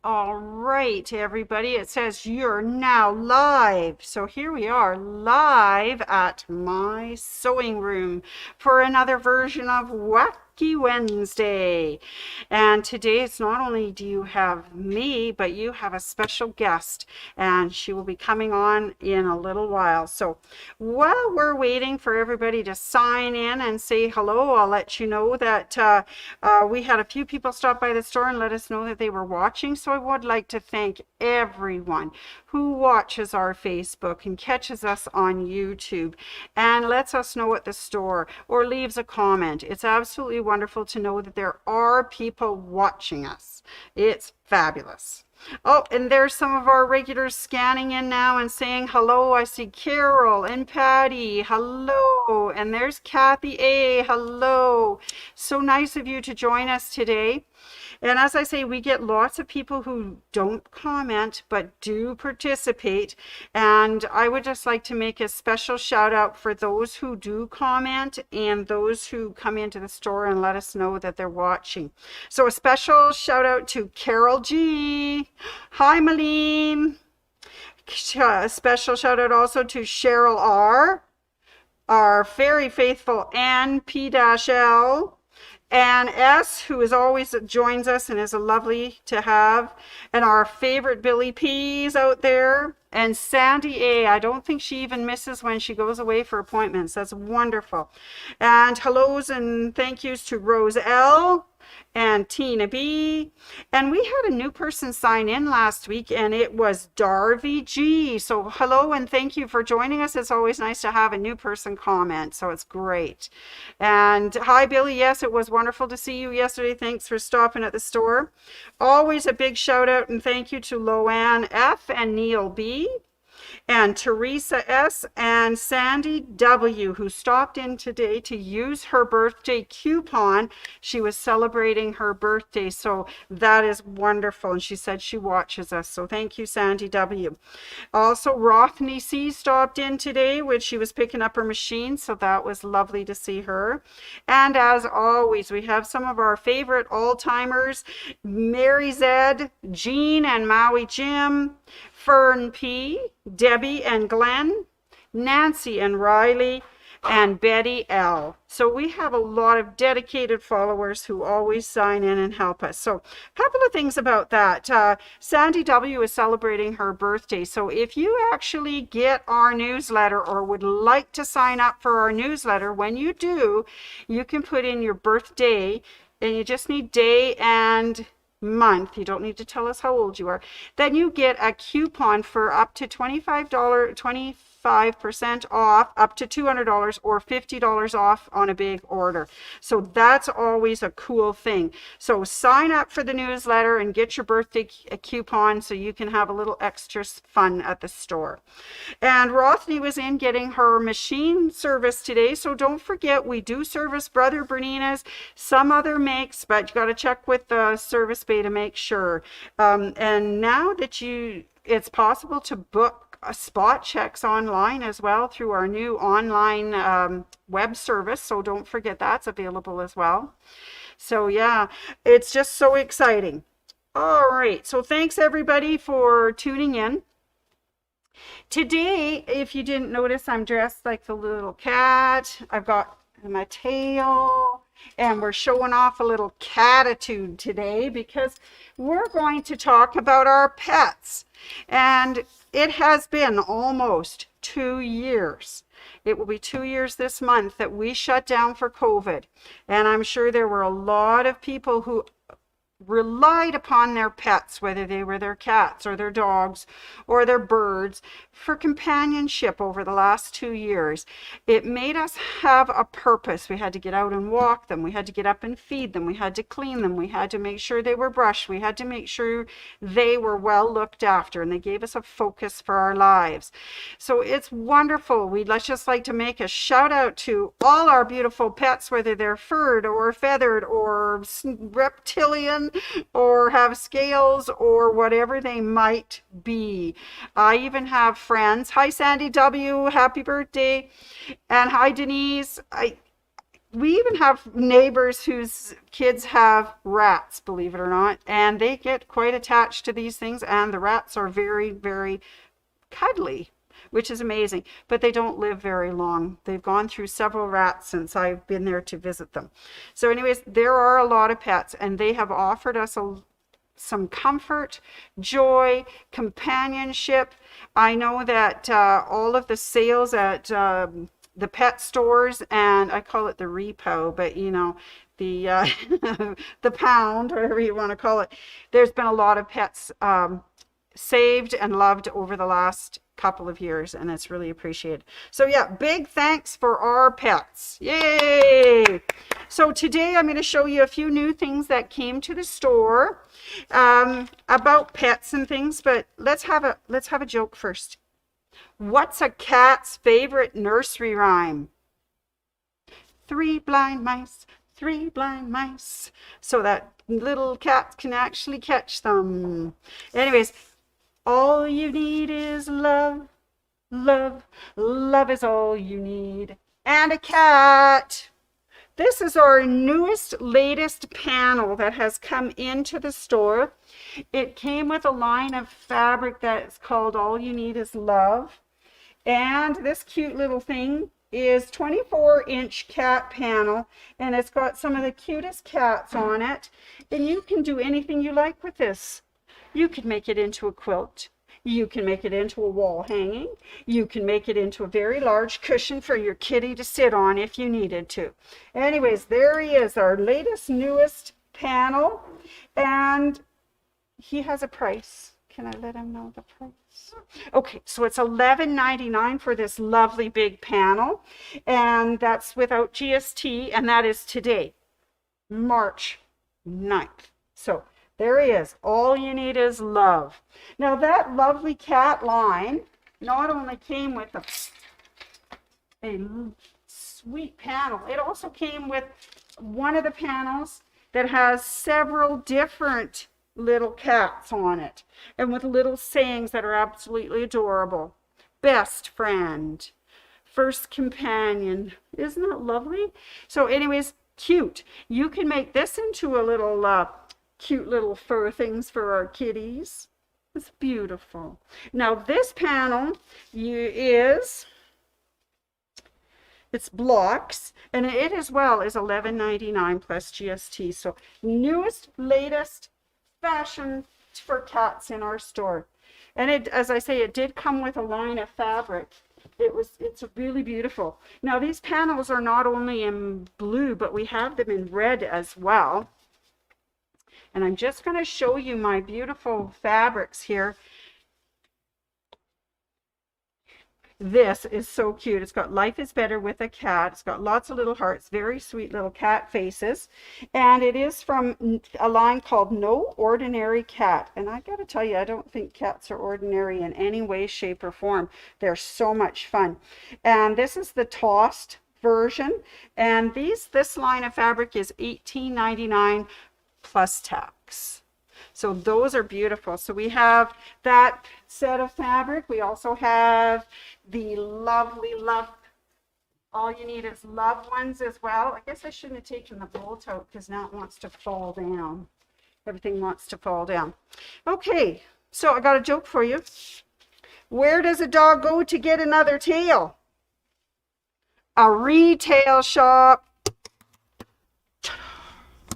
All right, everybody, it says you're now live. So here we are live at my sewing room for another version of Wacky Wednesday. And today it's not only do you have me, but you have a special guest, and she will be coming on in a little while. So while we're waiting for everybody to sign in and say hello, I'll let you know that we had a few people stop by the store and let us know that they were watching. So I would like to thank everyone who watches our Facebook and catches us on YouTube and lets us know at the store or leaves a comment. It's absolutely wonderful to know that there are people watching us. It's fabulous. Oh, and there's some of our regulars scanning in now and saying hello. I see Carol and Patty. Hello. And there's Kathy A. Hello. So nice of you to join us today. And as I say, we get lots of people who don't comment but do participate. And I would just like to make a special shout out for those who do comment and those who come into the store and let us know that they're watching. So a special shout out to Carol G. Hi, Malene. A special shout out also to Cheryl R. Our very faithful Ann P-L. Ann S., who is always joins us and is a lovely to have, and our favorite Billy P's out there, and Sandy A. I don't think she even misses when she goes away for appointments. That's wonderful. And hellos and thank yous to Rose L. and Tina B. And we had a new person sign in last week, and it was Darby G. So hello and thank you for joining us. It's always nice to have a new person comment, so it's great. And hi, Billy. Yes, it was wonderful to see you yesterday. Thanks for stopping at the store. Always a big shout out and thank you to Loanne F. and Neil B. and Teresa S. and Sandy W., who stopped in today to use her birthday coupon. She was celebrating her birthday, so that is wonderful. And she said she watches us, so thank you, Sandy W. Also, Rothney C. stopped in today when she was picking up her machine, so that was lovely to see her. And as always, we have some of our favorite all-timers, Mary Z, Jean and Maui Jim, Fern P, Debbie and Glenn, Nancy and Riley, and Betty L. So we have a lot of dedicated followers who always sign in and help us. So a couple of things about that. Sandy W. is celebrating her birthday. So if you actually get our newsletter or would like to sign up for our newsletter, when you do, you can put in your birthday, and you just need day and month. You don't need to tell us how old you are. Then you get a coupon for up to $25% off, up to $200 or $50 off on a big order. So that's always a cool thing. So sign up for the newsletter and get your birthday coupon so you can have a little extra fun at the store. And Rothney was in getting her machine service today, so don't forget we do service Brother Bernina's, some other makes, but you got to check with the service bay to make sure. And now that it's possible to book spot checks online as well through our new online web service, so don't forget that's available as well. So yeah, it's just so exciting. All right, so thanks everybody for tuning in. Today, if you didn't notice, I'm dressed like the little cat. I've got my tail, and we're showing off a little cat-i-tude today because we're going to talk about our pets. And it has been almost 2 years. It will be 2 years this month that we shut down for COVID. And I'm sure there were a lot of people who relied upon their pets, whether they were their cats or their dogs or their birds, for companionship over the last 2 years. It made us have a purpose. We had to get out and walk them. We had to get up and feed them. We had to clean them. We had to make sure they were brushed. We had to make sure they were well looked after, and they gave us a focus for our lives. So it's wonderful. We'd just like to make a shout out to all our beautiful pets, whether they're furred or feathered or reptilian or have scales or whatever they might be. I even have friends. Hi, Sandy W. Happy birthday. And hi, Denise. we even have neighbors whose kids have rats, believe it or not, and they get quite attached to these things, and the rats are very, very cuddly, which is amazing, but they don't live very long. They've gone through several rats since I've been there to visit them. So anyways, there are a lot of pets, and they have offered us some comfort, joy, companionship. I know that all of the sales at the pet stores, and I call it the repo, but you know, the the pound, whatever you want to call it, there's been a lot of pets saved and loved over the last couple of years, and it's really appreciated. So yeah, big thanks for our pets. Yay! So today I'm going to show you a few new things that came to the store about pets and things, but let's have a joke first. What's a cat's favorite nursery rhyme? 3 blind mice, 3 blind mice, so that little cats can actually catch them. Anyways, all you need is love, love, love is all you need. And a cat. This is our newest, latest panel that has come into the store. It came with a line of fabric that is called All You Need Is Love. And this cute little thing is 24-inch cat panel, and it's got some of the cutest cats on it. And you can do anything you like with this. You can make it into a quilt. You can make it into a wall hanging. You can make it into a very large cushion for your kitty to sit on if you needed to. Anyways, there he is, our latest, newest panel. And he has a price. Can I let him know the price? Okay, so it's $11.99 for this lovely big panel. And that's without GST, and that is today, March 9th. So there he is. All you need is love. Now that lovely cat line not only came with a sweet panel, it also came with one of the panels that has several different little cats on it, and with little sayings that are absolutely adorable. Best friend, first companion. Isn't that lovely? So anyways, cute. You can make this into a little cute little fur things for our kitties. It's beautiful. Now this panel it's blocks, and it as well is $11.99 plus GST. So newest, latest fashion for cats in our store. And it, as I say, it did come with a line of fabric. It's really beautiful. Now these panels are not only in blue, but we have them in red as well. And I'm just going to show you my beautiful fabrics here. This is so cute. It's got Life is Better with a Cat. It's got lots of little hearts, very sweet little cat faces. And it is from a line called No Ordinary Cat. And I got to tell you, I don't think cats are ordinary in any way, shape, or form. They're so much fun. And this is the tossed version. And this line of fabric is $18.99 plus tax. So those are beautiful. So we have that set of fabric. We also have the lovely All You Need Is Love ones as well. I guess I shouldn't have taken the bolt out because now it wants to fall down. Everything wants to fall down. Okay, so I got a joke for you. Where does a dog go to get another tail? A retail shop.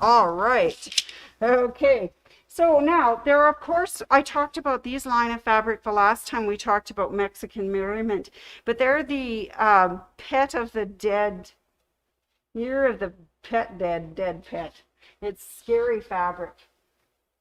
All right. Okay. So now there are, of course, I talked about these line of fabric the last time we talked about Mexican merriment, but they're the pet of the dead, year of the pet dead pet. It's scary fabric,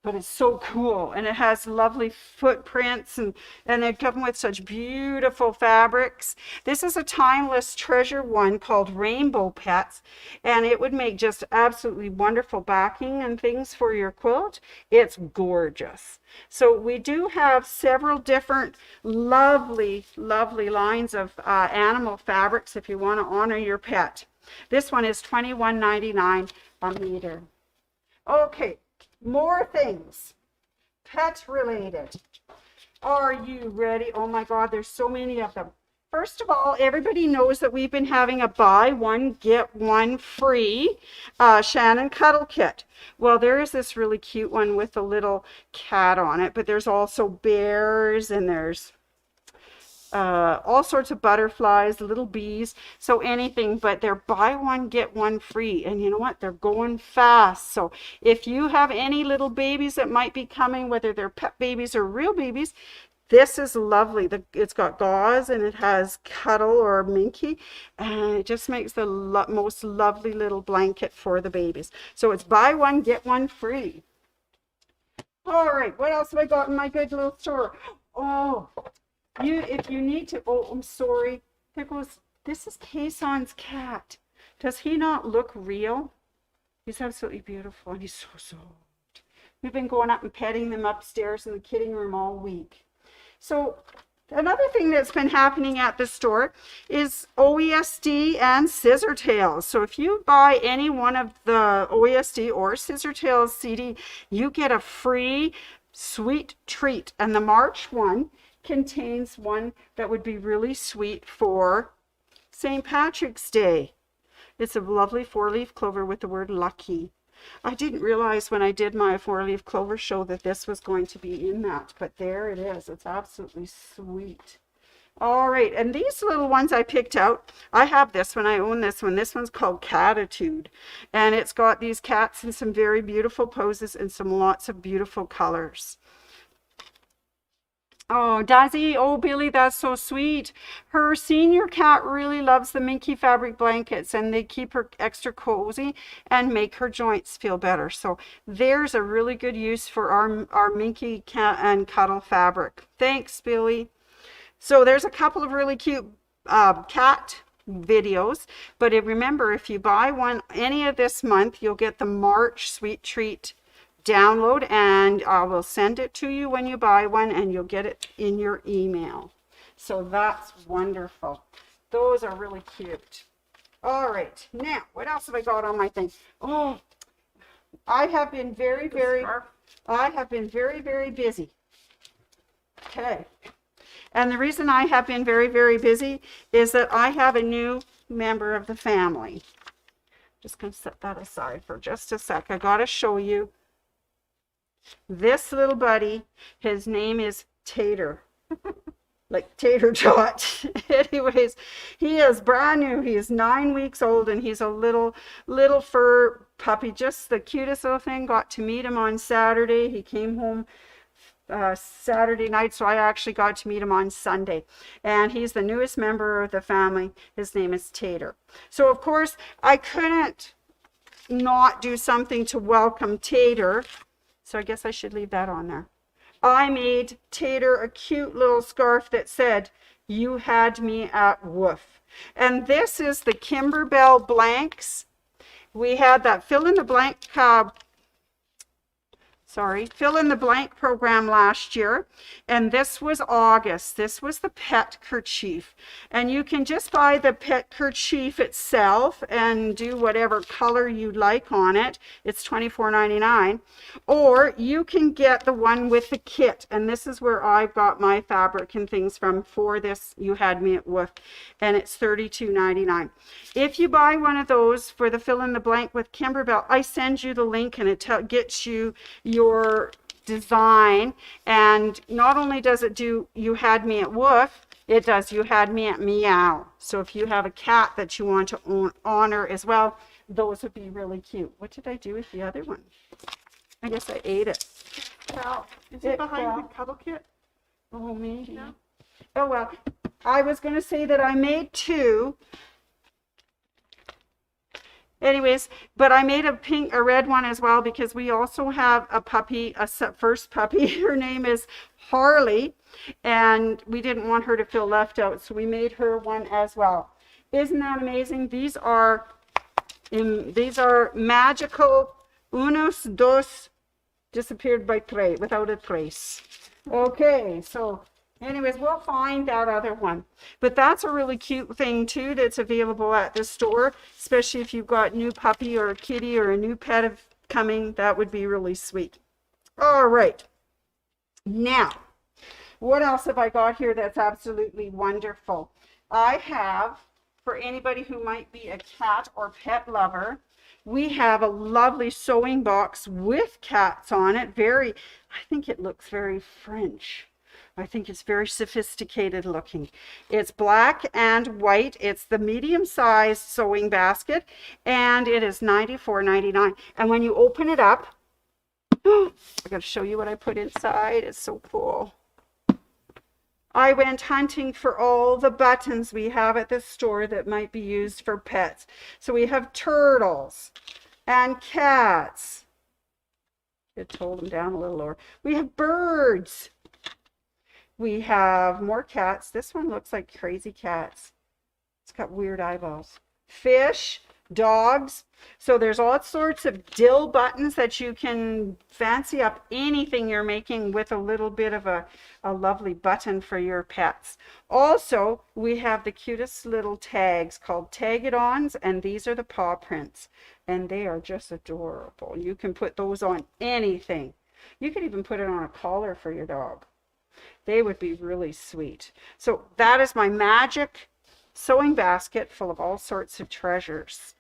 but it's so cool, and it has lovely footprints, and they come with such beautiful fabrics. This is a timeless treasure one called Rainbow Pets, and it would make just absolutely wonderful backing and things for your quilt. It's gorgeous. So we do have several different lovely lines of animal fabrics if you want to honor your pet. This one is $21.99 a meter. Okay. More things, pet related. Are you ready? Oh my God, there's so many of them. First of all, everybody knows that we've been having a buy one, get one free Shannon Cuddle kit. Well, there is this really cute one with a little cat on it, but there's also bears and there's all sorts of butterflies, little bees, so anything, but they're buy one, get one free. And you know what? They're going fast. So if you have any little babies that might be coming, whether they're pet babies or real babies, this is lovely. It's got gauze and it has Cuddle or Minky, and it just makes the most lovely little blanket for the babies. So it's buy one, get one free. All right, what else have I got in my good little store? Oh, if you need to, oh, I'm sorry. There goes, this is Kayson's cat. Does he not look real? He's absolutely beautiful and he's so soft. We've been going up and petting them upstairs in the kidding room all week. So another thing that's been happening at the store is OESD and Scissor Tails. So if you buy any one of the OESD or Scissor Tails CD, you get a free sweet treat. And the March one contains one that would be really sweet for St. Patrick's Day. It's a lovely 4-leaf clover with the word lucky. I didn't realize when I did my 4-leaf clover show that this was going to be in that, but there it is. It's absolutely sweet. All right, and these little ones I picked out, I have this one, I own this one. This one's called Cat-i-tude, and it's got these cats in some very beautiful poses and some lots of beautiful colors. Oh, Dazzy, oh, Billy, that's so sweet. Her senior cat really loves the Minky fabric blankets, and they keep her extra cozy and make her joints feel better. So there's a really good use for our Minky cat and Cuddle fabric. Thanks, Billy. So there's a couple of really cute cat videos, but remember, if you buy one any of this month, you'll get the March Sweet Treat download, and I will send it to you when you buy one, and you'll get it in your email. So that's wonderful. Those are really cute. All right, now what else have I got on my thing? Oh, I have been very busy. Okay, and the reason I have been very busy is that I have a new member of the family. Just gonna set that aside for just a sec. I gotta show you this little buddy. His name is Tater. Like tater tot. Anyways, he is brand new. He is 9 weeks old, and he's a little fur puppy, just the cutest little thing. Got to meet him on Saturday. He came home Saturday night, so I actually got to meet him on Sunday, and he's the newest member of the family. His name is Tater. So of course I couldn't not do something to welcome Tater, so I guess I should leave that on there. I made Tater a cute little scarf that said, "You had me at woof." And this is the Kimberbell blanks. We had that fill in the blank program last year, and this was August. This was the pet kerchief, and you can just buy the pet kerchief itself and do whatever color you like on it. It's $24.99, or you can get the one with the kit, and this is where I've got my fabric and things from for this You Had Me at Woof, and it's $32.99. If you buy one of those for the fill in the blank with Kimberbell, I send you the link, and it gets you your design, and not only does it do You Had Me at Woof, it does You Had Me at Meow. So if you have a cat that you want to honor as well, those would be really cute. What did I do with the other one? I guess I ate it. Well, is it behind the Cuddle kit? Oh, maybe. No? Oh, well, I was going to say that I made two. Anyways, but I made a red one as well, because we also have a puppy, a first puppy. Her name is Harley, and we didn't want her to feel left out, so we made her one as well. Isn't that amazing? These are magical unos, dos, disappeared by tres, without a trace. Okay, so anyways, we'll find that other one. But that's a really cute thing too that's available at the store, especially if you've got a new puppy or a kitty or a new pet coming. That would be really sweet. All right. Now, what else have I got here that's absolutely wonderful? I have, for anybody who might be a cat or pet lover, we have a lovely sewing box with cats on it. I think it looks very French. I think it's very sophisticated looking. It's black and white. It's the medium-sized sewing basket, and it is $94.99. And when you open it up, I got to show you what I put inside. It's so cool. I went hunting for all the buttons we have at the store that might be used for pets. So we have turtles and cats. Just hold them down a little lower. We have birds. We have more cats. This one looks like crazy cats. It's got weird eyeballs. Fish, dogs. So there's all sorts of dill buttons that you can fancy up anything you're making with a little bit of a lovely button for your pets. Also, we have the cutest little tags called Tag-it-Ons, and these are the paw prints, and they are just adorable. You can put those on anything. You could even put it on a collar for your dog. They would be really sweet. So that is my magic sewing basket full of all sorts of treasures.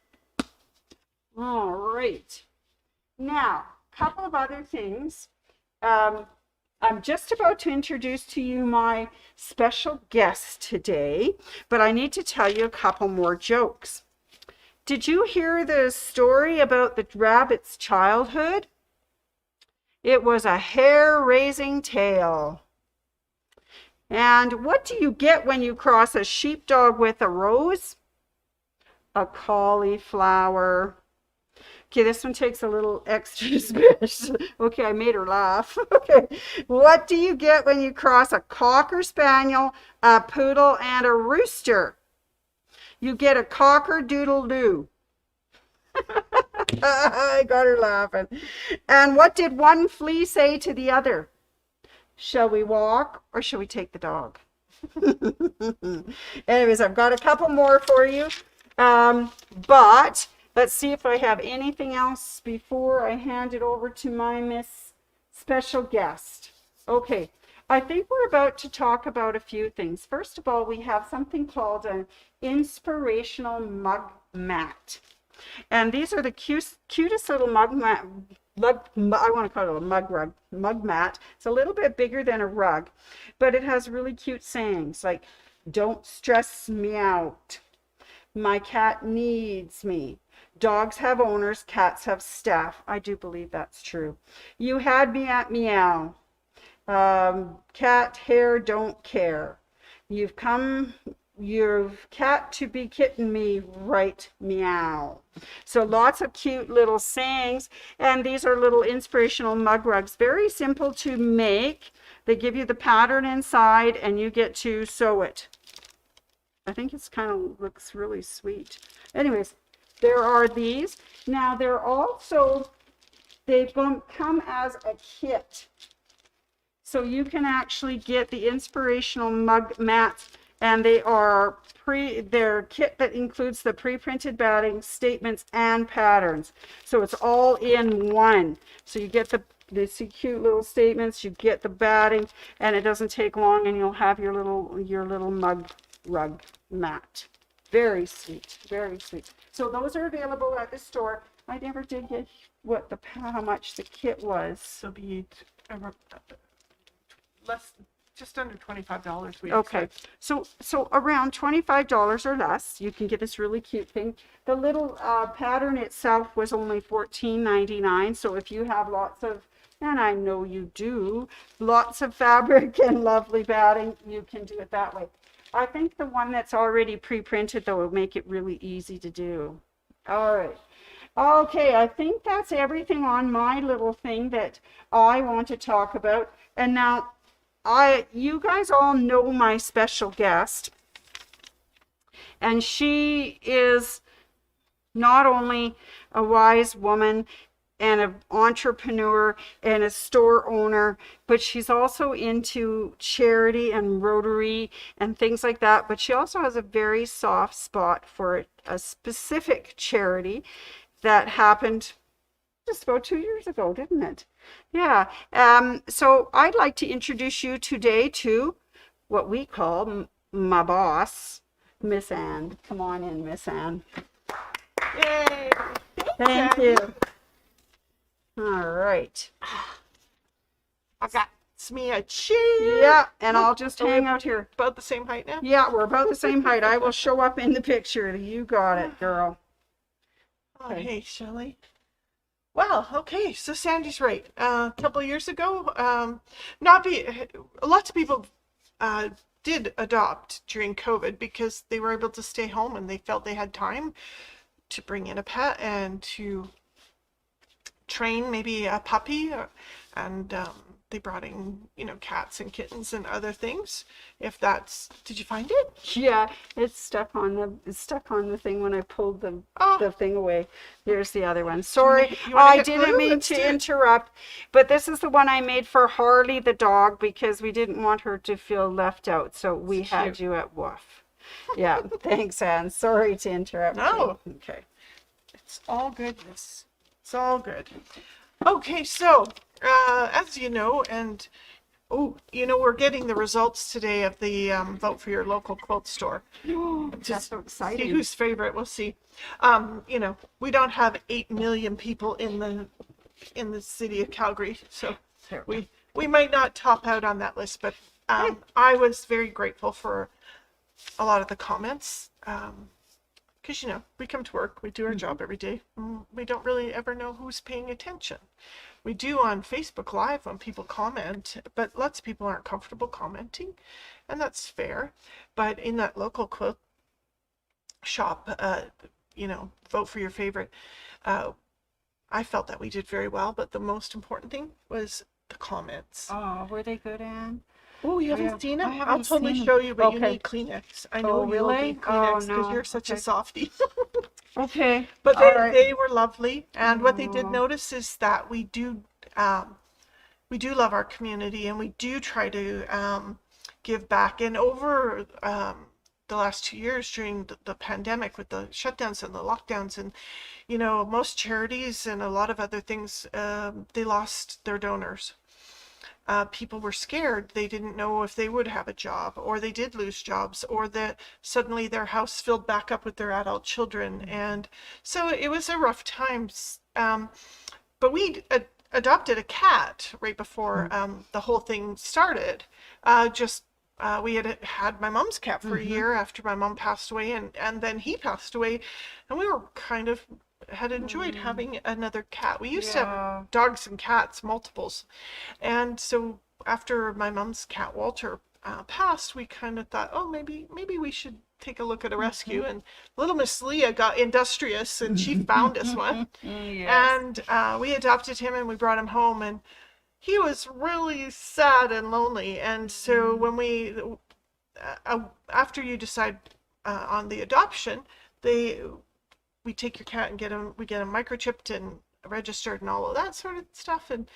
All right. Now, a couple of other things. I'm just about to introduce to you my special guest today, but I need to tell you a couple more jokes. Did you hear the story about the rabbit's childhood? It was a hair-raising tale. And what do you get when you cross a sheepdog with a rose? A cauliflower. Okay, this one takes a little extra space. Okay, I made her laugh. Okay, what do you get when you cross a cocker spaniel, a poodle, and a rooster? You get a cocker-doodle-doo. I got her laughing. And what did one flea say to the other? Shall we walk or shall we take the dog? Anyways, I've got a couple more for you. But let's see if I have anything else before I hand it over to my Miss Special Guest. Okay, I think we're about to talk about a few things. First of all, we have something called an Inspirational mug mat. And these are the cutest little mug mat. I want to call it a mug mat. It's a little bit bigger than a rug, but it has really cute sayings like, don't stress me out. My cat needs me. Dogs have owners, cats have staff. I do believe that's true. You had me at meow. Cat hair don't care. You've come, your cat to be kitten me right meow. So lots of cute little sayings, and these are little inspirational mug rugs. Very simple to make. They give you the pattern inside and you get to sew it. I think it's kind of looks really sweet. Anyways, there are these. Now they're also, they come as a kit. So you can actually get the inspirational mug mats, and they are their kit that includes the pre-printed batting, statements, and patterns. So it's all in one. So you get the cute little statements, you get the batting, and it doesn't take long, and you'll have your little mug rug mat. Very sweet, very sweet. So those are available at the store. I never did get how much the kit was. So be just under $25. Okay, so around $25 or less, you can get this really cute thing. The little pattern itself was only $14.99. So if you have lots of, and I know you do, lots of fabric and lovely batting, you can do it that way. I think the one that's already pre-printed though will make it really easy to do. All right. Okay, I think that's everything on my little thing that I want to talk about. And now, you guys all know my special guest, and she is not only a wise woman and an entrepreneur and a store owner, but she's also into charity and Rotary and things like that. But she also has a very soft spot for a specific charity that happened just about 2 years ago, didn't it? Yeah. So I'd like to introduce you today to what we call my boss, Miss Anne. Come on in, Miss Anne. Yay! Thank you. All right. I got me a chair. Yeah, and I'll just hang out here. About the same height now? Yeah, we're about the same height. I will show up in the picture. You got it, girl. Oh, hey, Shelley. Well, okay, so Sandy's right. A couple of years ago, lots of people did adopt during COVID because they were able to stay home and they felt they had time to bring in a pet and to train maybe a puppy, and they brought in, cats and kittens and other things. Did you find it? Yeah, it's stuck on the thing when I pulled the thing away. Here's the other one. Sorry, I didn't mean to interrupt, but this is the one I made for Harley the dog because we didn't want her to feel left out, so we had you at woof. Yeah, thanks, Anne. Sorry to interrupt. No. You. Okay. It's all goodness. It's all good. Okay, so as you know, and we're getting the results today of the vote for your local quilt store. That's so exciting. See whose favorite. We'll see. We don't have 8 million people in the city of Calgary, so we might not top out on that list. But I was very grateful for a lot of the comments. Because, we come to work, we do our job every day. We don't really ever know who's paying attention. We do on Facebook Live when people comment, but lots of people aren't comfortable commenting, and that's fair. But in that local quilt shop, vote for your favorite. I felt that we did very well, but the most important thing was the comments. Oh, were they good, Anne? Oh, you haven't seen it? I'll totally show you, but you need Kleenex. I know you'll need Kleenex because you're such a softie. Okay. But they were lovely, and what they did notice is that we do love our community, and we do try to give back. And over the last 2 years during the pandemic with the shutdowns and the lockdowns, and most charities and a lot of other things, they lost their donors. People were scared. They didn't know if they would have a job, or they did lose jobs, or that suddenly their house filled back up with their adult children. And so it was a rough time. But we adopted a cat right before the whole thing started. We had my mom's cat for a year after my mom passed away, and then he passed away, and we were had enjoyed having another cat. We used to have dogs and cats, multiples. And so after my mom's cat, Walter, passed, we kind of thought, maybe we should take a look at a rescue. And little Miss Leah got industrious, and she found us one. And we adopted him, and we brought him home, and he was really sad and lonely. And so when after you decide on the adoption, we take your cat and we get him microchipped and registered and all of that sort of stuff. And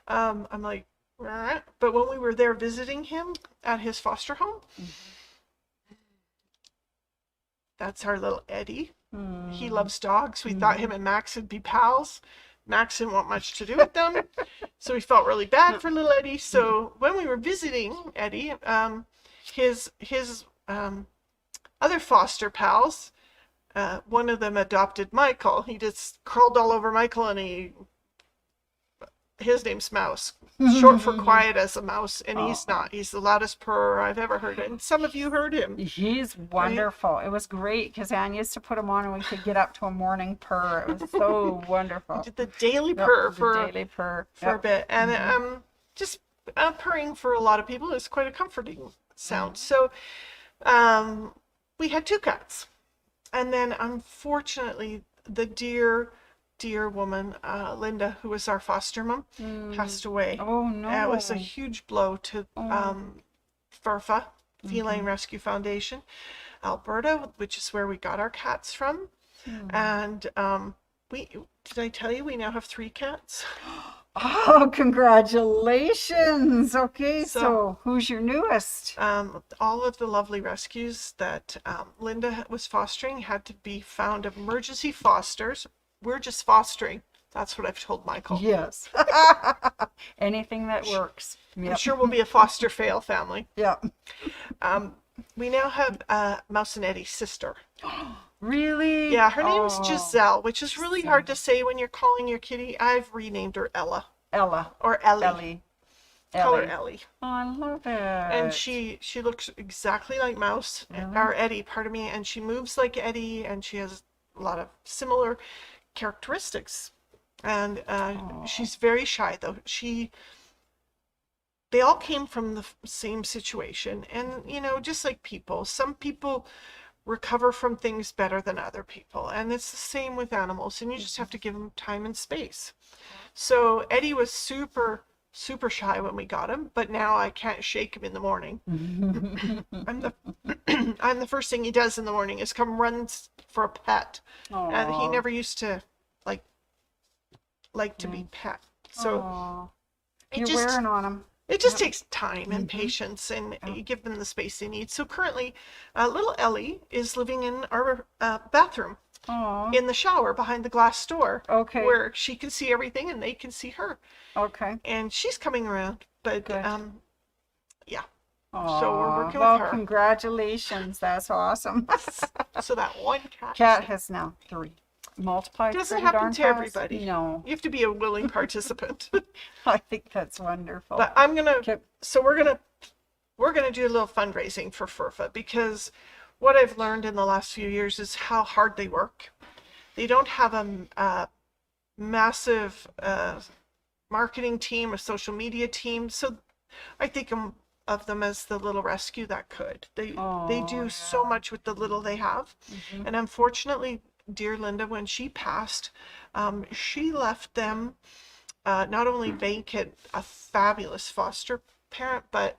I'm like, right. But when we were there visiting him at his foster home, that's our little Eddie. He loves dogs. We thought him and Max would be pals. Max didn't want much to do with them, so we felt really bad for little Eddie. So when we were visiting Eddie, his other foster pals, one of them adopted Michael. He just crawled all over Michael, and his name's Mouse, short for quiet as a mouse, and he's not. He's the loudest purr I've ever heard, and some of you heard him. He's wonderful. Right? It was great because Anne used to put him on, and we could get up to a morning purr. It was so wonderful. We did the daily purr for a bit, and just purring for a lot of people is quite a comforting sound. So we had 2 cats. And then, unfortunately, the dear woman, Linda, who was our foster mom, passed away. Oh, no. It was a huge blow to FERFA, Feline Rescue Foundation, Alberta, which is where we got our cats from. And did I tell you we now have 3 cats? Oh, congratulations. Okay, so who's your newest? All of the lovely rescues that Linda was fostering had to be found emergency fosters. We're just fostering. That's what I've told Michael. Yes. Anything that works. I'm sure we'll be a foster fail family. Yeah. we now have Mouse and Eddie's sister. Really? Yeah, her name is Oh, Giselle, which is really hard to say when you're calling your kitty. I've renamed her Ella Ella. or Ellie. Ellie. Call her Ellie. Ellie. Oh, I love it. And she looks exactly like Mouse, Really? or Eddie, pardon me, and she moves like Eddie, and she has a lot of similar characteristics. And she's very shy, though. They all came from the same situation, and just like people, some people recover from things better than other people, and it's the same with animals, and you just have to give them time and space. So Eddie was super shy when we got him, but now I can't shake him in the morning. I'm the first thing he does in the morning is come runs for a pet. Aww. And he never used to like to be pet. So you're wearing on him. It just takes time and patience, and you give them the space they need. So currently, little Ellie is living in our bathroom. Aww. In the shower behind the glass door. Okay. Where she can see everything and they can see her. Okay. And she's coming around, but yeah. Aww. So we're working well, with her. Congratulations. That's awesome. So that one cat. Cat has now 3. Multiplied. Doesn't pretty happen darn to fast. everybody. No. You have to be a willing participant. I think that's wonderful. But we're gonna do a little fundraising for FURFA, because what I've learned in the last few years is how hard they work. They don't have a massive marketing team, a social media team, so I think of them as the little rescue that could. They do so much with the little they have, and unfortunately, dear Linda, when she passed, she left them not only vacant, a fabulous foster parent, but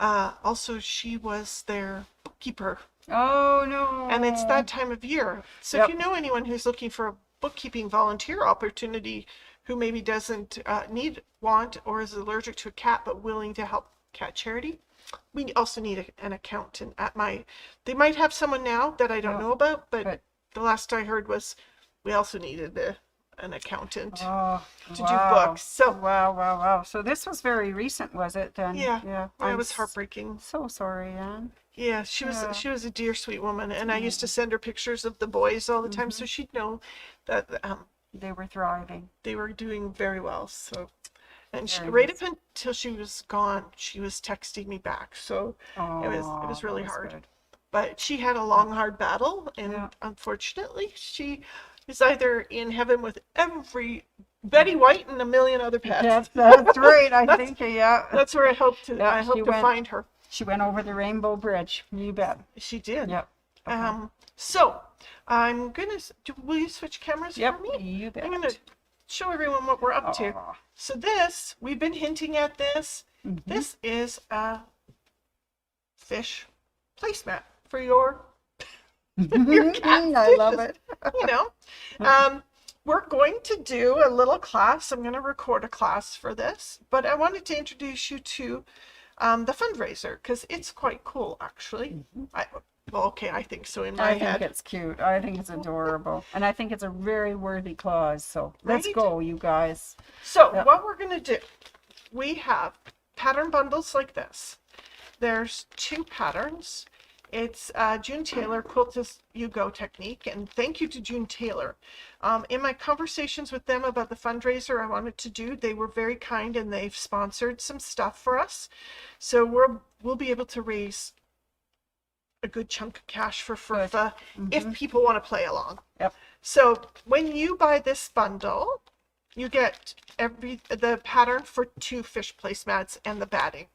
also she was their bookkeeper. Oh no. And it's that time of year. So if you know anyone who's looking for a bookkeeping volunteer opportunity, who maybe doesn't want or is allergic to a cat but willing to help cat charity, we also need an accountant at they might have someone now that I don't know about, but the last I heard was we also needed an accountant to do books. So wow. So this was very recent, was it then? Yeah. It was heartbreaking. So sorry, Anne. Yeah, she was a dear, sweet woman, and I used to send her pictures of the boys all the time, so she'd know that they were thriving. They were doing very well. So, and right up until she was gone, she was texting me back. So it was really hard. Good. But she had a long, hard battle, and unfortunately, she is either in heaven with every Betty White and a million other pets. That's right. I think that's where I hope to find her. She went over the Rainbow Bridge. You bet. She did. Yep. Okay. So I'm gonna. Will you switch cameras for me? You bet. I'm gonna show everyone what we're up to. So we've been hinting at this. This is a fish placemat for your cat. I love it. We're going to do a little class. I'm going to record a class for this, but I wanted to introduce you to the fundraiser, because it's quite cool, actually. I think so in my head. I think it's cute. I think it's adorable. And I think it's a very worthy cause. So let's go, you guys. So what we're going to do, we have pattern bundles like this. There's 2 patterns. It's June Tailor Quilt As You Go technique, and thank you to June Tailor. In my conversations with them about the fundraiser I wanted to do, they were very kind, and they've sponsored some stuff for us. So we'll be able to raise a good chunk of cash for FURFA if people want to play along. Yep. So when you buy this bundle, you get the pattern for 2 fish placemats and the batting.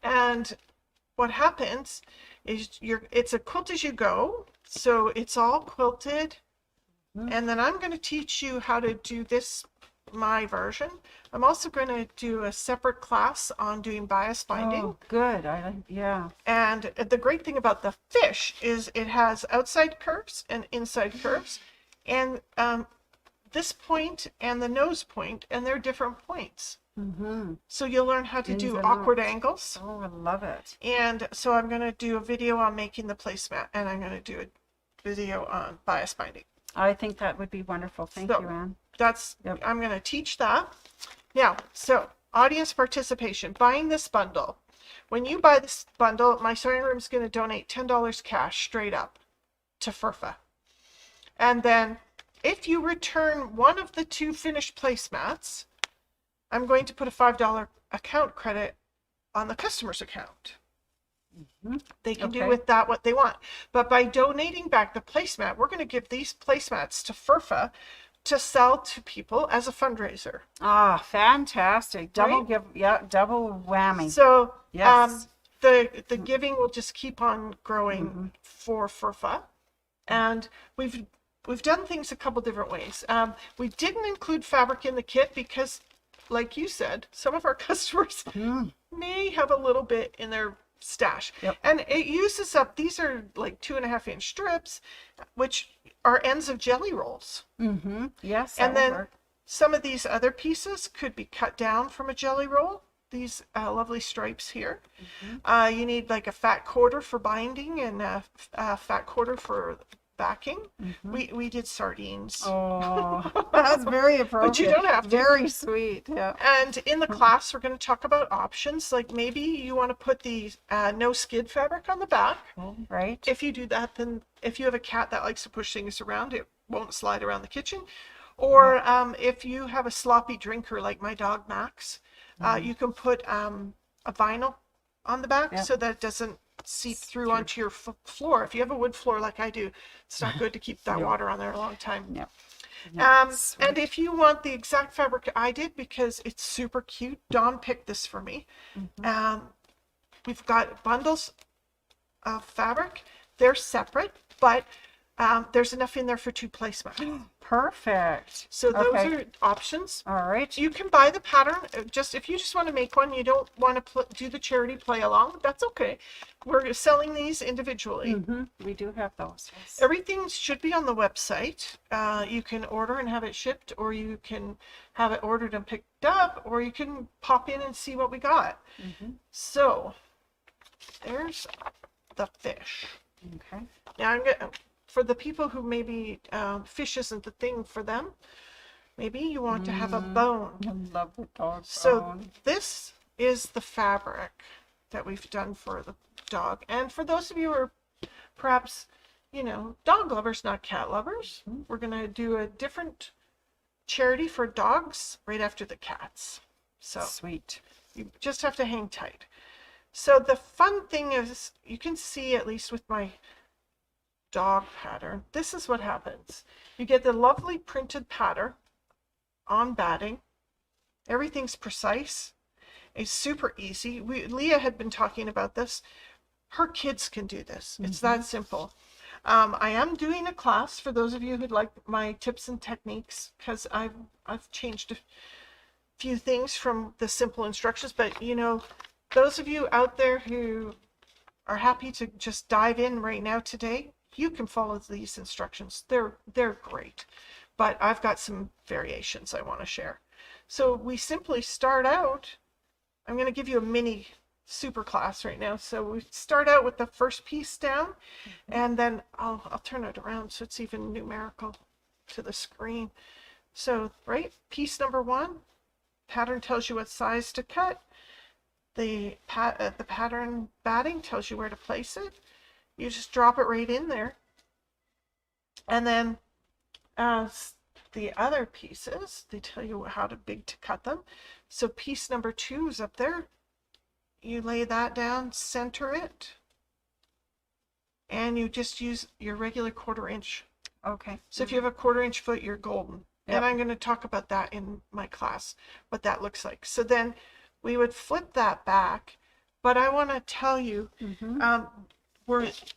And what happens is it's a quilt as you go, so it's all quilted, and then I'm going to teach you how to do this, my version. I'm also going to do a separate class on doing bias binding. Oh, good. And the great thing about the fish is it has outside curves and inside curves, and this point and the nose point, and they're different points. So you'll learn how to do awkward angles. Oh, I love it. And so I'm going to do a video on making the placemat, and I'm going to do a video on bias binding. I think that would be wonderful. Thank you, Anne. I'm going to teach that. Now, so audience participation, buying this bundle. When you buy this bundle, my sewing room is going to donate $10 cash straight up to FERFA. And then if you return one of the 2 finished placemats, I'm going to put a $5 account credit on the customer's account. They can do with that what they want. But by donating back the placemat, we're going to give these placemats to FERFA to sell to people as a fundraiser. Ah, fantastic. Double double whammy. So yes. The giving will just keep on growing for FERFA. And we've done things a couple different ways. We didn't include fabric in the kit because, like you said, some of our customers may have a little bit in their stash. And it uses up, these are like 2.5-inch strips, which are ends of jelly rolls. Yes. And then some of these other pieces could be cut down from a jelly roll. These lovely stripes here. You need like a fat quarter for binding and a fat quarter for backing. We did sardines. Oh, that's very appropriate. But you don't have to. Very sweet. Yeah. And in the class, we're going to talk about options. Like maybe you want to put the no skid fabric on the back. Right. If you do that, then if you have a cat that likes to push things around, it won't slide around the kitchen. Or if you have a sloppy drinker like my dog Max, you can put a vinyl on the back so that it doesn't seep through onto your floor. If you have a wood floor like I do, it's not good to keep that water on there a long time. And if you want the exact fabric I did, because it's super cute, Dawn picked this for me. We've got bundles of fabric. They're separate, but there's enough in there for 2 placemats. Perfect. So those are options. All right. You can buy the pattern. If you just want to make one, you don't want to do the charity play along, that's okay. We're selling these individually. We do have those. Yes. Everything should be on the website. You can order and have it shipped, or you can have it ordered and picked up, or you can pop in and see what we got. So there's the fish. Okay. Now I'm gonna, for the people who maybe fish isn't the thing for them, maybe you want to have a bone. I love the dog So bone. this is the fabric that we've done for the dog. And for those of you who are perhaps, dog lovers, not cat lovers, we're going to do a different charity for dogs right after the cats. So sweet. You just have to hang tight. So the fun thing is, you can see, at least with my dog pattern, this is what happens. You get the lovely printed pattern on batting. Everything's precise. It's super easy. Leah had been talking about this. Her kids can do this. It's that simple. I am doing a class for those of you who'd like my tips and techniques, because I've changed a few things from the simple instructions. But those of you out there who are happy to just dive in right now today, you can follow these instructions. They're great, but I've got some variations I want to share. So we simply start out. I'm going to give you a mini super class right now. So we start out with the first piece down, and then I'll turn it around so it's even numerical to the screen. So piece number 1, pattern tells you what size to cut. The pattern batting tells you where to place it. You just drop it right in there. And then the other pieces, they tell you how big to cut them. So piece number 2 is up there. You lay that down, center it, and you just use your regular 1/4 inch. Okay. So if you have a 1/4 inch foot, you're golden. And I'm going to talk about that in my class, what that looks like. So then we would flip that back, but I want to tell you,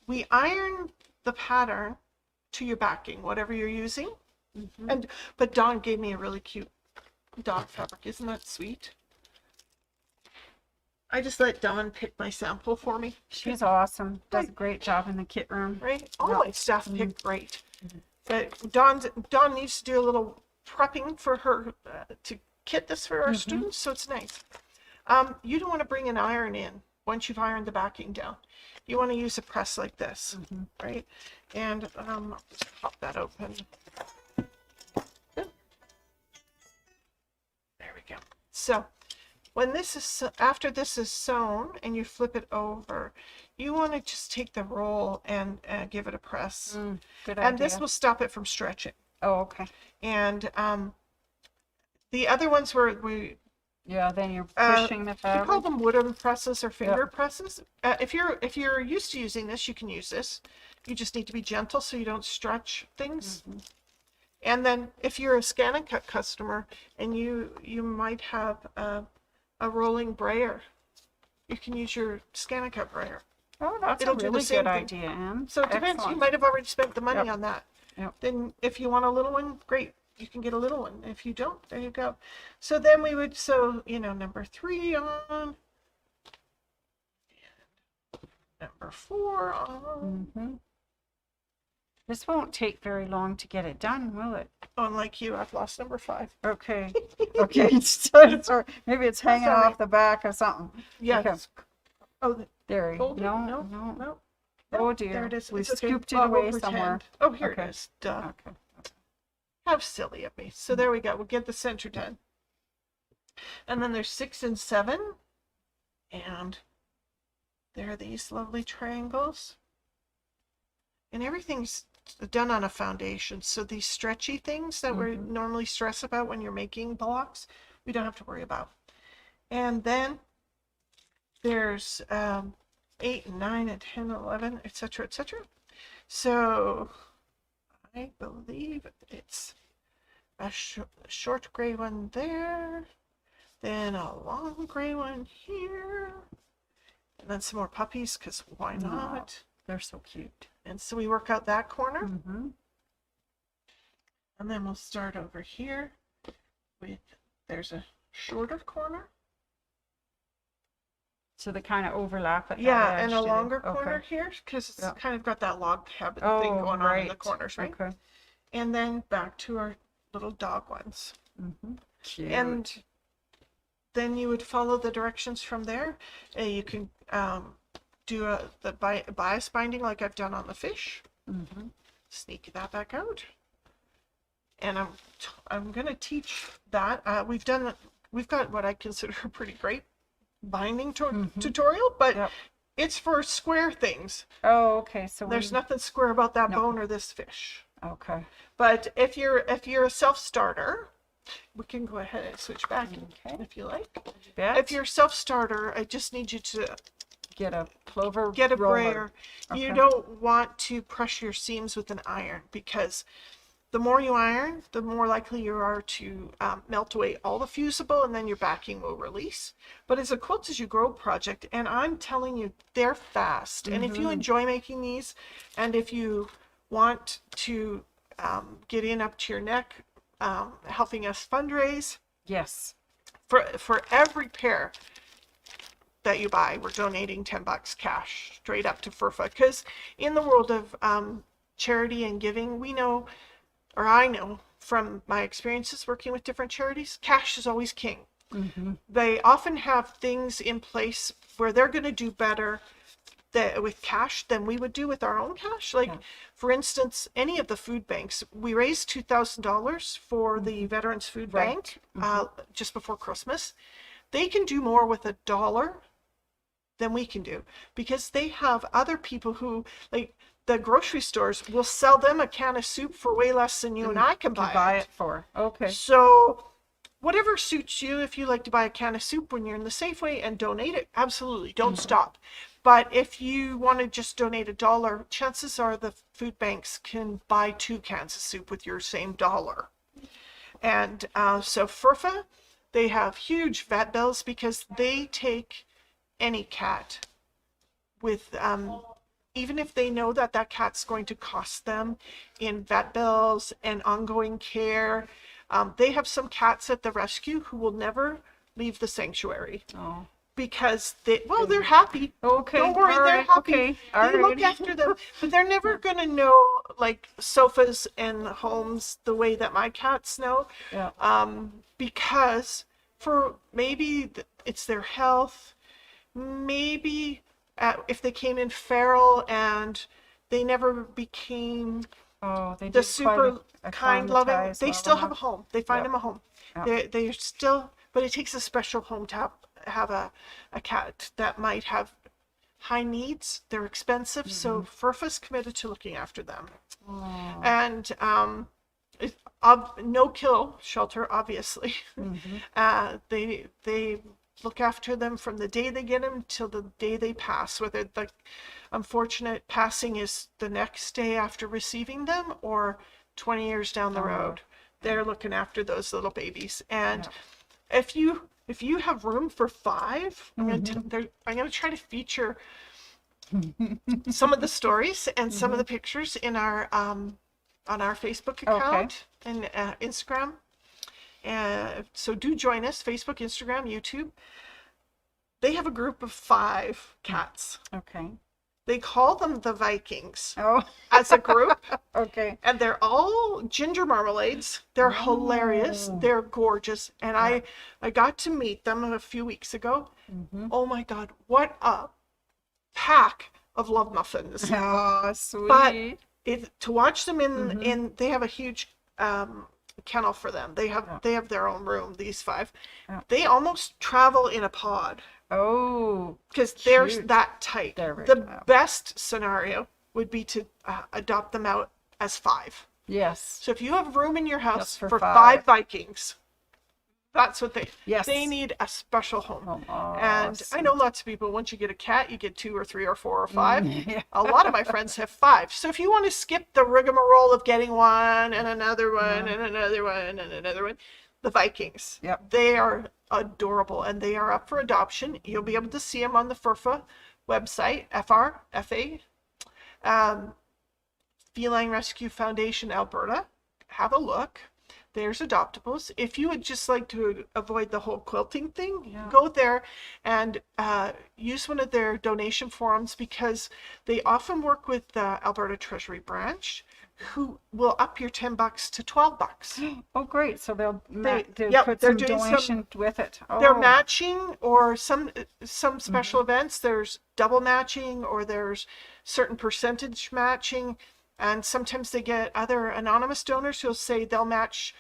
we iron the pattern to your backing, whatever you're using. But Dawn gave me a really cute dog fabric. Isn't that sweet? I just let Dawn pick my sample for me. She's awesome. Does a great job in the kit room. Right? All my staff picked great. But Dawn needs to do a little prepping for her to kit this for our students, so it's nice. You don't want to bring an iron in once you've ironed the backing down. You want to use a press like this, right? And let's pop that open. There we go. So when this is, after this is sewn and you flip it over, you want to just take the roll and give it a press. Good And idea. this will stop it from stretching. Oh, okay. And the other ones where Yeah, then you're pushing the we fabric. call them wooden presses or finger presses. If you're used to using this, you can use this. You just need to be gentle so you don't stretch things. And then if you're a scan and cut customer and you might have a rolling brayer, you can use your scan and cut brayer. Oh, that's It'll a do the really same good thing. idea, Anne. So it depends. You might have already spent the money on that. Yep. Then if you want a little one, great. You can get a little one. If you don't, there you go. So then we would sew, number 3 on. And number 4 on. This won't take very long to get it done, will it? Unlike you, I've lost number 5. Okay. Okay. Sorry. Maybe it's hanging all right. off the back or something. Yes. Okay. Oh, There. hold it. No. No. Oh dear. There it is. We It's okay. scooped it We'll away pretend. somewhere. Oh, here Okay. it is. Duh. Okay. How silly of me. So there we go. We'll get the center done. And then there's 6 and 7. And there are these lovely triangles. And everything's done on a foundation. So these stretchy things that we normally stress about when you're making blocks, we don't have to worry about. And then there's 8 and 9 and 10 and 11, etc., etc. So I believe it's a short gray one there, then a long gray one here, and then some more puppies, because why not? They're so cute. And so we work out that corner. And then we'll start over here with, there's a shorter corner. So they kind of overlap at that Yeah, edge, and a do they? longer Okay. corner here, because it's Yeah. kind of got that log cabin thing Oh, going on in the corners, right? Okay. And then back to our little dog ones. Cute. And then you would follow the directions from there. You can do the bias binding like I've done on the fish. Sneak that back out. And I'm going to teach that. We've got what I consider a pretty great binding tutorial, but it's for square things. Oh, okay. So There's nothing square about that bone or this fish. Okay. But if you're a self-starter, we can go ahead and switch back if you like. If you're a self-starter, I just need you to get a plover get a roller. brayer. You don't want to press your seams with an iron, because the more you iron, the more likely you are to melt away all the fusible, and then your backing will release. But it's a Quilt as You Grow project, and I'm telling you, they're fast. And if you enjoy making these, and if you want to get in up to your neck, helping us fundraise, Yes. for every pair that you buy, we're donating $10 cash straight up to FERFA. Because in the world of charity and giving, we know, or I know from my experiences working with different charities, cash is always king. They often have things in place where they're going to do better with cash than we would do with our own cash. Like, for instance, any of the food banks, we raised $2,000 for the Veterans Food Bank just before Christmas. They can do more with $1 than we can do, because they have other people who, like the grocery stores, will sell them a can of soup for way less than you and I can buy it for. Okay. So whatever suits you. If you like to buy a can of soup when you're in the Safeway and donate it, absolutely, don't stop. But if you want to just donate $1, chances are the food banks can buy 2 cans of soup with your same $1. And so FERFA, they have huge vet bills, because they take any cat with, even if they know that that cat's going to cost them in vet bills and ongoing care. They have some cats at the rescue who will never leave the sanctuary. Oh. Because they're happy. Okay. Don't worry, All they're right. happy. Okay. They look after them, but they're never going to know, like, sofas and homes the way that my cats know. Yeah. Because for maybe it's their health, maybe if they came in feral and they never became They the super kind, loving, they still have a home. They find them a home. Yeah. They're still, but it takes a special home to have have a cat that might have high needs. They're expensive, so Furfa's committed to looking after them. Oh. And no kill shelter, obviously. They look after them from the day they get them till the day they pass, whether the unfortunate passing is the next day after receiving them or 20 years down the road. They're looking after those little babies. And if you have room for 5, I'm going to try to feature some of the stories and some of the pictures in our on our Facebook account and Instagram. So do join us, Facebook, Instagram, YouTube. They have a group of 5 cats. Okay. They call them the Vikings as a group. Okay. And they're all ginger marmalades. They're hilarious. They're gorgeous. And I got to meet them a few weeks ago. Oh my God, what a pack of love muffins. Oh, sweet. But to watch them in they have a huge kennel for them. They have their own room, these 5. They almost travel in a pod. Oh, because they're that tight. The best scenario would be to adopt them out as 5. Yes. So if you have room in your house for 5 5 Vikings, that's what they need a special home. And I know lots of people, once you get a cat, you get 2 or 3 or 4 or 5. A lot of my friends have 5. So if you want to skip the rigmarole of getting one and another one and another one and another one, the Vikings, they are adorable and they are up for adoption. You'll be able to see them on the Furfa website, FRFA, Feline Rescue Foundation Alberta. Have a look. There's adoptables. If you would just like to avoid the whole quilting thing, go there and use one of their donation forums, because they often work with the Alberta Treasury branch, who will up your $10 to $12. Oh, great! So they'll put they're some doing donation with it. They're matching, or some special events. There's double matching, or there's certain percentage matching. And sometimes they get other anonymous donors who'll say they'll match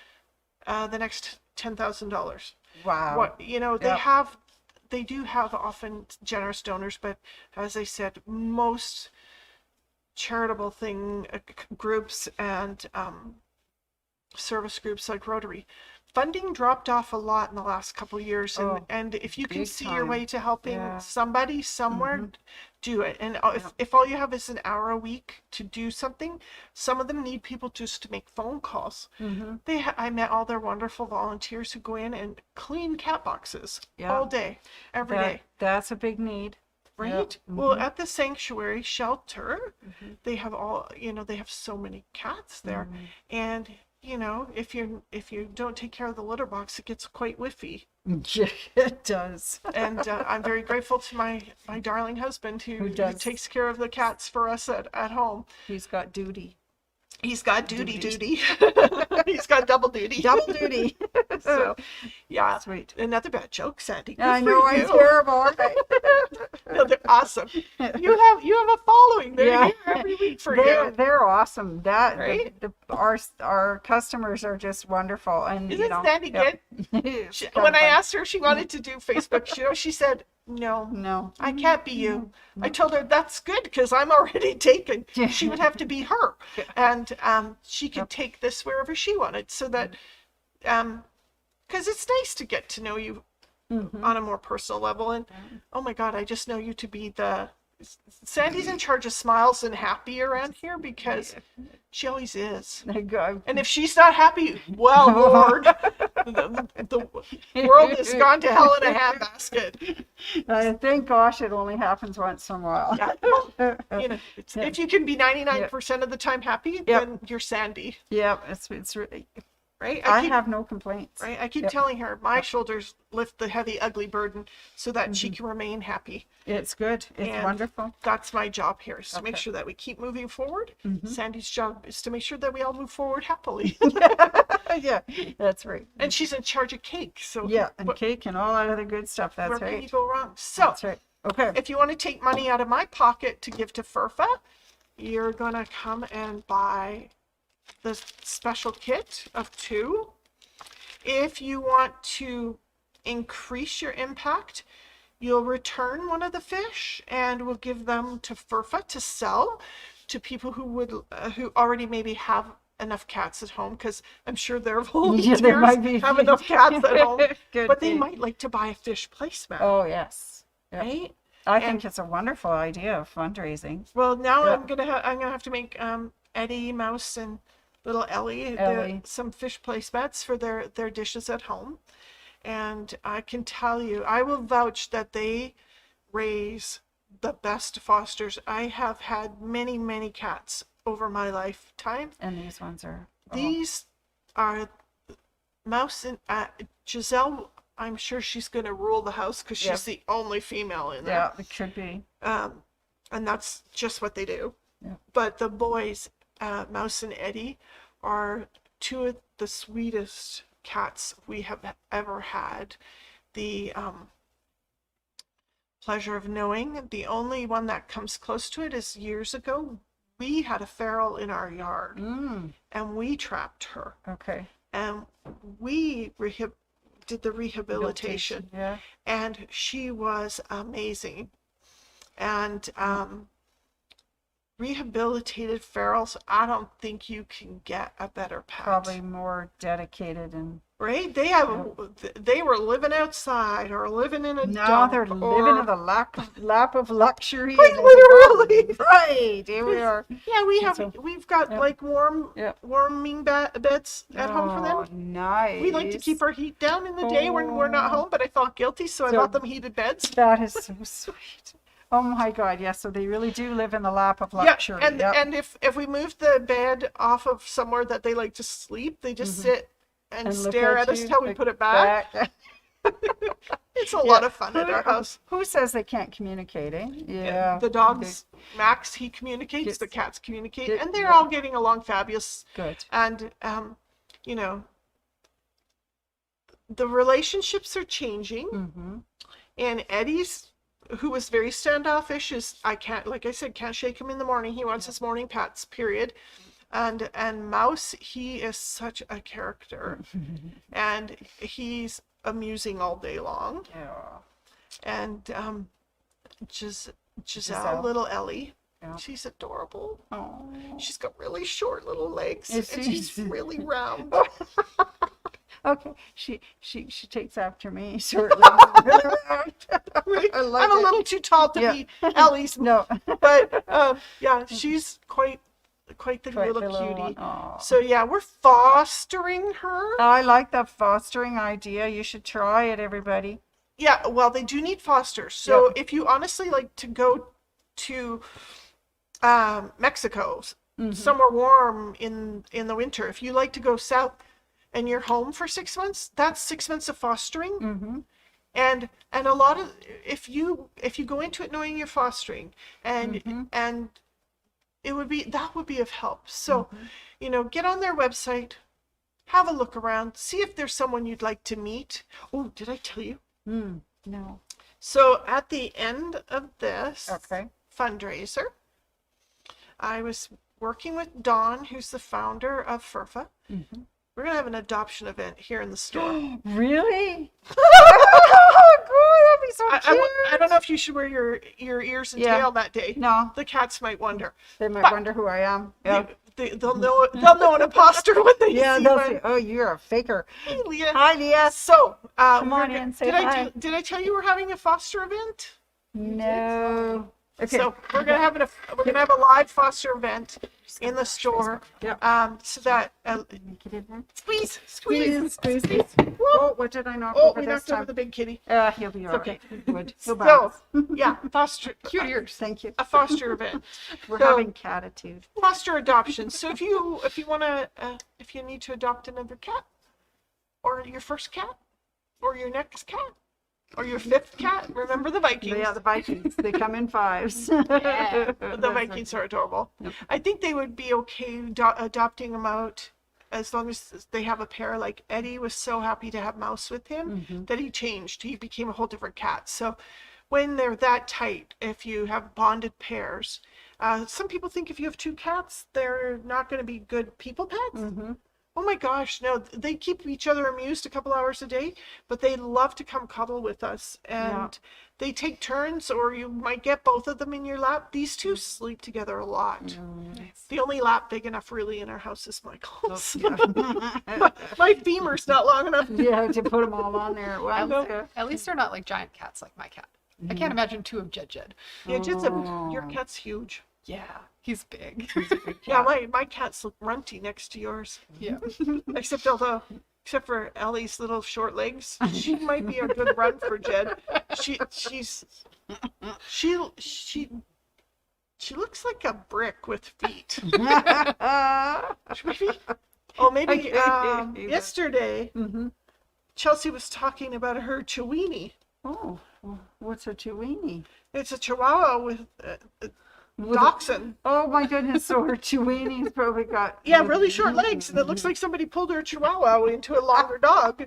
the next $10,000. Wow. They do have often generous donors, but as I said, most charitable groups and service groups like Rotary, funding dropped off a lot in the last couple of years. And if you can see your way to helping somebody somewhere, do it. And if all you have is an hour a week to do something, some of them need people just to make phone calls. I met all their wonderful volunteers who go in and clean cat boxes all day, every day. That's a big need. Right? Well, at the sanctuary shelter, they have they have so many cats there. And if you don't take care of the litter box, it gets quite whiffy. Yeah, it does. And I'm very grateful to my darling husband who takes care of the cats for us at home. He's got duty. He's got duty. He's got double duty. Double duty. So, yeah. Sweet. Another bad joke, Sandy. I know, I'm terrible. No, they're awesome. You have a following. They're here every week for you. They're awesome. Right? Our customers are just wonderful. And Isn't Sandy good? When I asked her if she wanted to do Facebook, she said, No, I can't be you. I told her that's good because I'm already taken. She would have to be her, and she could take this wherever she wanted. So that, because it's nice to get to know you on a more personal level. And oh my God, I just know you to be Sandy's in charge of smiles and happy around here, because she always is. And if she's not happy, well, Lord, the world has gone to hell in a handbasket. Thank gosh it only happens once in a while. If you can be 99% of the time happy, then you're Sandy. Yeah, it's really... Right? I have no complaints. Right? I keep telling her my shoulders lift the heavy, ugly burden so that she can remain happy. It's good. It's wonderful. That's my job here, is to make sure that we keep moving forward. Sandy's job is to make sure that we all move forward happily. Yeah, that's right. And she's in charge of cake. So and cake and all that other good stuff. That's where right. can you go wrong? So that's right. Okay. If you want to take money out of my pocket to give to Furfa, you're going to come and buy the special kit of 2. If you want to increase your impact, you'll return one of the fish and we'll give them to Furfa to sell to people who would who already maybe have enough cats at home, because I'm sure their volunteers have enough cats at home. But they might like to buy a fish placemat. Oh, yes. Yep. Right? I think it's a wonderful idea of fundraising. Well, now I'm gonna have to make Eddie, Mouse, and little Ellie. Some fish placemats for their dishes at home. And I can tell you, I will vouch that they raise the best fosters. I have had many, many cats over my lifetime. And these ones are... These are Mouse and Giselle. I'm sure she's going to rule the house because she's the only female in there. Yeah, it could be. And that's just what they do. Yeah. But the boys, Mouse and Eddie, are two of the sweetest cats we have ever had the pleasure of knowing. The only one that comes close to it is years ago. We had a feral in our yard and we trapped her. Okay. And we did the rehabilitation. Yeah. And she was amazing. And rehabilitated ferals, I don't think you can get a better pet. Probably more dedicated and... Right? They were living outside or living in a dump. Now they're living in the lap of luxury. Quite literally. Right. Here we are. Yeah, we've got like warming beds at home for them. Oh, nice. We like to keep our heat down in the day when we're not home, but I felt guilty, so I bought them heated beds. That is so sweet. Oh my God, yes. So they really do live in the lap of luxury. Yeah, and if we move the bed off of somewhere that they like to sleep, they just sit and stare at us till we put it back. It's a lot of fun at our house. Who says they can't communicate, eh? Yeah. The dogs, Max, he communicates, the cats communicate, and they're all getting along fabulous. Good. And, you know, the relationships are changing. And Eddie's, who was very standoffish, can't shake him in the morning. He wants his morning pats, period. And Mouse, he is such a character. And he's amusing all day long. Yeah. And Giselle, little Ellie, she's adorable. Oh. She's got really short little legs, and she's really round. Okay, she takes after me shortly. I'm a little too tall to be Ellie's. No, but she's quite the little cutie. So yeah, we're fostering her. I like that fostering idea. You should try it, everybody. Yeah, well, they do need fosters. So if you honestly like to go to Mexico, somewhere warm in the winter, if you like to go south and you're home for 6 months, that's 6 months of fostering. And a lot of, if you go into it knowing you're fostering, and that would be of help. So, you know, get on their website, have a look around, see if there's someone you'd like to meet. Oh, did I tell you? No. So at the end of this fundraiser, I was working with Dawn, who's the founder of Furfa. We're going to have an adoption event here in the store. Really? Oh, God, that'd be so cute. I don't know if you should wear your ears and tail that day. No. The cats might wonder. They might wonder who I am. Yeah. They'll know an imposter when they see they'll one. say, oh, you're a faker. Hey, Leah. Hi, Leah. So, come on in, say hi. Did I tell you we're having a foster event? No. Okay. So we're gonna have a live foster event in the store. So that squeeze. Oh, what did I knock over we this knocked time? over the big kitty. He'll be all right. Good. So yeah, foster. Cute ears. Thank you. A foster event. We're having Cat-i-tude. Foster adoption. So if you wanna if you need to adopt another cat, or your first cat, or your next cat, or your fifth cat, remember the Vikings. Yeah, the Vikings. They come in fives. The Vikings are adorable. I think they would be okay adopting them out as long as they have a pair. Like Eddie was so happy to have Mouse with him that he changed. He became a whole different cat. So when they're that tight, if you have bonded pairs, some people think if you have two cats, they're not going to be good people pets. Oh my gosh, no, they keep each other amused a couple hours a day, but they love to come cuddle with us. And they take turns, or you might get both of them in your lap. These two sleep together a lot. Nice. The only lap big enough really in our house is Michael's. Yeah. My femur's not long enough. Yeah, to put them all on there at once. Yeah. At least they're not like giant cats like my cat. I can't imagine two of Jed. Yeah, just your cat's huge. Yeah, he's big. Yeah, my cats look runty next to yours. Yeah. Except for Ellie's little short legs, she might be a good run for Jed. She looks like a brick with feet. Maybe yesterday Chelsea was talking about her Chiweenie. Oh, what's a Chiweenie? It's a Chihuahua with dachshund. Oh my goodness! So her Chiweenie's probably got really short legs, and it looks like somebody pulled her Chihuahua into a longer dog.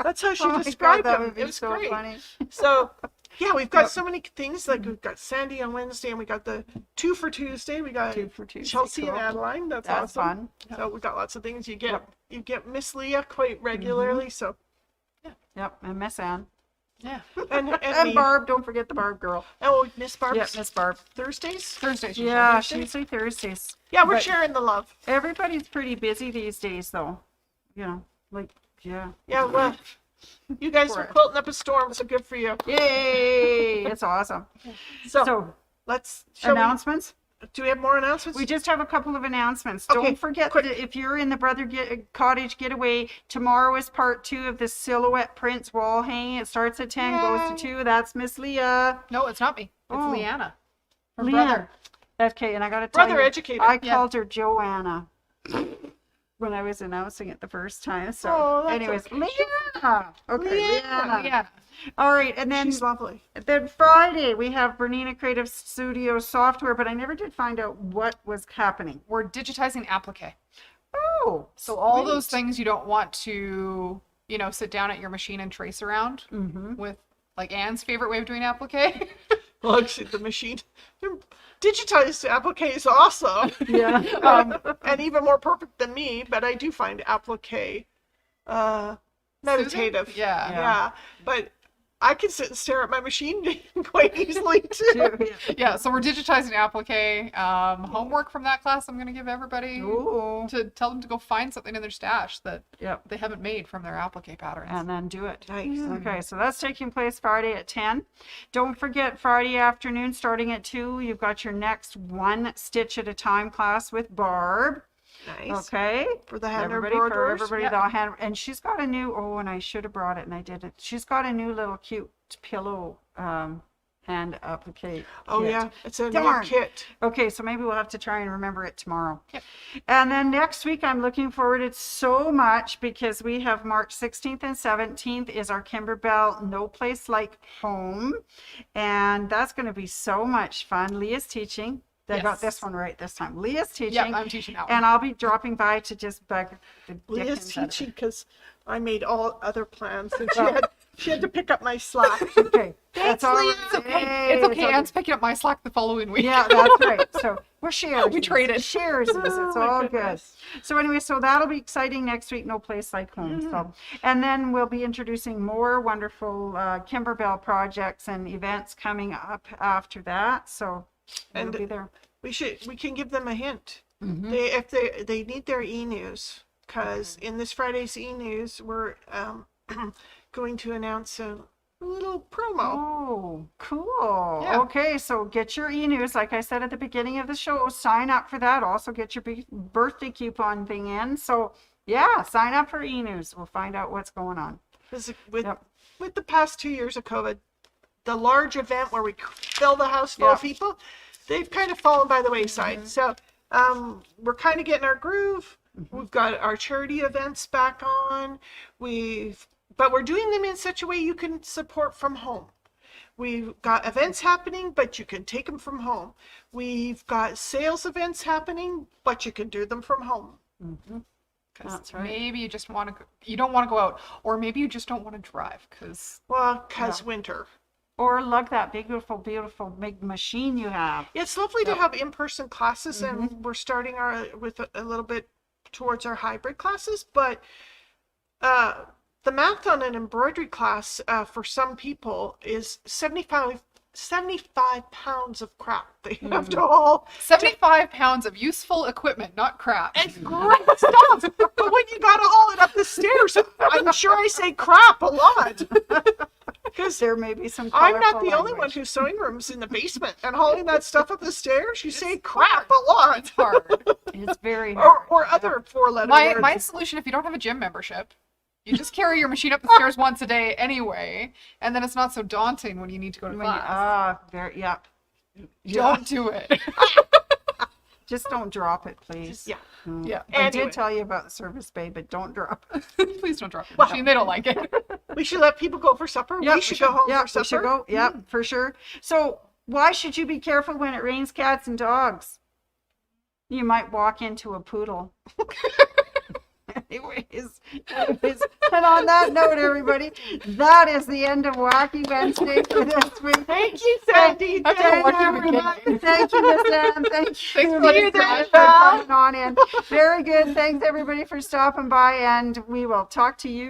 That's how she described that him. would be It was so great. funny. So, yeah, we've got so many things. Like we've got Sandy on Wednesday, and we got the 2 for Tuesday. We got 2 for Tuesday, Chelsea cool. and Adeline. That's That's awesome. fun. So we got lots of things. You get Miss Leah quite regularly. So Yep, and Miss Anne. Yeah. and And me. Barb, don't forget the Barb girl. Oh, Miss Barb. Yeah, Miss Barb. Thursdays. Thursdays. Yeah, usually. Tuesday, Thursdays. Yeah, we're But sharing the love. everybody's pretty busy these days, though. Yeah. Yeah, well, you guys are quilting up a storm, so good for you. Yay! It's awesome. So shall we- Announcements? do we have more announcements? We just have a couple of announcements. Okay, Don't forget quick. that if you're in the Cottage Getaway, tomorrow is part 2 of the Silhouette Prints wall hanging. It starts at 10, goes to 2. That's Miss Leah. No, it's not me. It's Oh. Leanna. Her Leanna. brother. Okay, and I got to tell Brother you, educator. I Yeah. called her Joanna when I was announcing it the first time. So, Oh, that's anyways, okay. Leanna. Okay, Leanna. Yeah. All right, and then She's lovely. Friday we have Bernina Creative Studio software, but I never did find out what was happening. We're digitizing applique. Oh, So all sweet. those things you don't want to, sit down at your machine and trace around with like Anne's favorite way of doing applique. Well, actually, the machine. Digitized applique is awesome. Yeah. And even more perfect than me, but I do find applique meditative. Yeah. Yeah. But I can sit and stare at my machine quite easily too. Yeah, so we're digitizing applique. Homework from that class I'm going to give everybody Ooh. to tell them to go find something in their stash that Yep. they haven't made from their applique patterns. And then do it. Nice. Okay, so that's taking place Friday at 10. Don't forget Friday afternoon starting at 2, you've got your next One Stitch at a Time class with Barb. Nice. Okay. For the hand For embroiderers. everybody, Yeah. the hand, and she's got a new, and I should have brought it and I didn't. She's got a new little cute pillow hand applique. Oh kit. yeah, it's a Darn. new kit. Okay, so maybe we'll have to try and remember it tomorrow. Yep. And then next week, I'm looking forward to it so much because we have March 16th and 17th is our Kimberbell No Place Like Home. And that's going to be so much fun. Leah's teaching. I got Yes. this one right this time. Leah's teaching. Yep, I'm teaching that one. And I'll be dropping by to just bug the Leah's dickens out of teaching it. because I made all other plans and she had to pick up my slack. Okay. That's all. Leah. It's okay. It's okay. Anne's picking up my slack the following week. Yeah, that's right. So we're sharing. We traded. Shares. It's Oh, my all good. goodness. So anyway, so that'll be exciting next week. No Place Like Home. So, and then we'll be introducing more wonderful Kimberbell projects and events coming up after that. So And we'll be there. We can give them a hint. Mm-hmm. If they need their e-news, because in this Friday's e-news we're going to announce a little promo. Oh, cool. Yeah. Okay, so get your e-news. Like I said at the beginning of the show, sign up for that. Also get your birthday coupon thing in. So yeah, sign up for e-news. We'll find out what's going on. 'Cause with Yep. the past 2 years of COVID, the large event where we fill the house full of Yep. people, they've kind of fallen by the wayside. So we're kind of getting our groove. We've got our charity events back on. But we're doing them in such a way you can support from home. We've got events happening, but you can take them from home. We've got sales events happening, but you can do them from home. That's right. Maybe you just you don't want to go out, or maybe you just don't want to drive because Well, 'cause winter. Or lug that beautiful big machine you have. It's lovely to have in-person classes, and we're starting with a little bit towards our hybrid classes, but the math on an embroidery class for some people is 75 pounds of crap they have to haul. 75 pounds of useful equipment, not crap. It's great stuff, but when you gotta haul it up the stairs, I'm sure I say crap a lot. Because There may be some I'm not colorful the only one language. whose sewing room's in the basement, and hauling that stuff up the stairs, you say crap a lot. It's hard. It's very hard. Or other four-letter My words. solution, if you don't have a gym membership, you just carry your machine up the stairs once a day anyway, and then it's not so daunting when you need to go to class. Yeah. Don't do it. Just don't drop it, please. Yeah. Yeah. I Anyway. did tell you about the service bay, but don't drop it. Please don't drop your machine. They don't like it. We should let people go for supper. Yeah, we should go home Yeah, for supper. we should go. Yeah, for sure. So why should you be careful when it rains cats and dogs? You might walk into a poodle. Anyways, and on that note, everybody, that is the end of Wacky Wednesday for this week. Thank you, Sandy. I don't want you to everybody. kidding. Thank you, Miss Anne. Thank Thanks you. for letting See you us then, crash. for coming on in. Very good. Thanks, everybody, for stopping by, and we will talk to you